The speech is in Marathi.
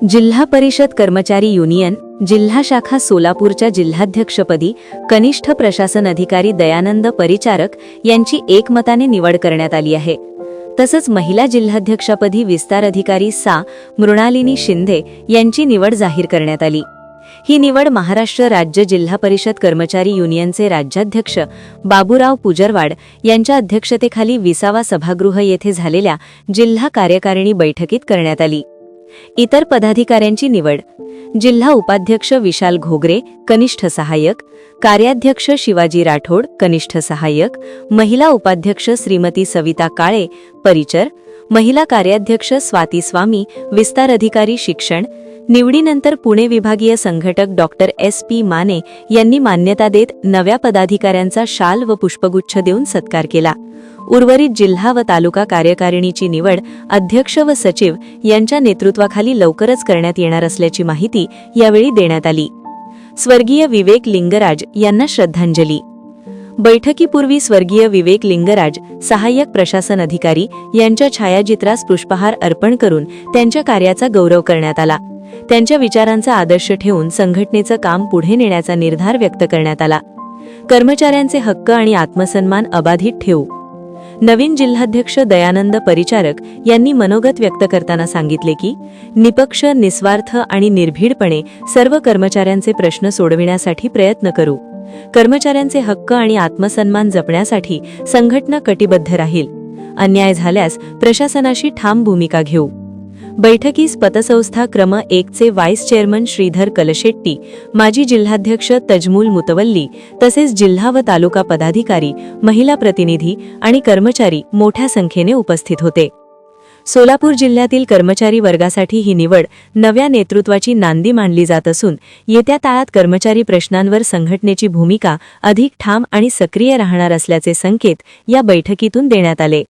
जिल्हा परिषद कर्मचारी युनियन जिल्हा शाखा सोलापूरच्या जिल्हाध्यक्षपदी कनिष्ठ प्रशासन अधिकारी दयानंद परिचारक यांची एकमताने निवड करण्यात आली आहे। तसंच महिला जिल्हाध्यक्षपदी विस्तार अधिकारी मृणालिनी शिंदे यांची निवड जाहीर करण्यात आली। ही निवड महाराष्ट्र राज्य जिल्हा परिषद कर्मचारी युनियनचे राज्याध्यक्ष बाबूराव पुजरवाड यांच्या अध्यक्षतेखाली 20वा सभागृह येथे झालेल्या जिल्हा कार्यकारिणी बैठकीत करण्यात आली। इतर पदाधिकाऱ्यांची निवड जिल्हा उपाध्यक्ष विशाल घोगरे कनिष्ठ सहाय्यक, कार्याध्यक्ष शिवाजी राठोड कनिष्ठ सहाय्यक, महिला उपाध्यक्ष श्रीमती सविता काळे परिचर, महिला कार्याध्यक्ष स्वाती स्वामी विस्तार अधिकारी शिक्षण। निवडीनंतर पुणे विभागीय संघटक डॉक्टर SP माने यांनी मान्यता देत नव्या पदाधिकाऱ्यांचा शाल व पुष्पगुच्छ देऊन सत्कार केला। उर्वरित जिल्हा व तालुका कार्यकारिणीची निवड अध्यक्ष व सचिव यांच्या नेतृत्वाखाली लवकरच करण्यात येणार असल्याची माहिती यावेळी देण्यात आली। स्वर्गीय विवेक लिंगराज यांना श्रद्धांजली। बैठकीपूर्वी स्वर्गीय विवेक लिंगराज सहाय्यक प्रशासन अधिकारी यांच्या छायाचित्रास पुष्पहार अर्पण करून त्यांच्या कार्याचा गौरव करण्यात आला। त्यांच्या विचारांचा आदर्श ठेवून संघटनेचं काम पुढे नेण्याचा निर्धार व्यक्त करण्यात आला। कर्मचाऱ्यांचे हक्क आणि आत्मसन्मान अबाधित ठेवू। नवीन जिल्हाध्यक्ष दयानंद परिचारक यांनी मनोगत व्यक्त करताना सांगितले की निपक्ष, निस्वार्थ आणि निर्भीडपणे सर्व कर्मचाऱ्यांचे प्रश्न सोडविण्यासाठी प्रयत्न करू। कर्मचाऱ्यांचे हक्क आणि आत्मसन्मान जपण्यासाठी संघटना कटिबद्ध राहील। अन्याय झाल्यास प्रशासनाशी ठाम भूमिका घेऊ। बैठकीस पतसंस्था क्रम 1 चे व्हाईस चेअरमन श्रीधर कलशेट्टी, माजी जिल्हाध्यक्ष तजमुल मुतवल्ली तसेच जिल्हा व तालुका पदाधिकारी, महिला प्रतिनिधी आणि कर्मचारी मोठ्या संख्येने उपस्थित होते। सोलापूर जिल्ह्यातील कर्मचारी वर्गासाठी ही निवड नव्या नेतृत्वाची नांदी मानली जात असून येत्या काळात कर्मचारी प्रश्नांवर संघटनेची भूमिका अधिक ठाम आणि सक्रिय राहणार असल्याचे संकेत या बैठकीतून देण्यात आले।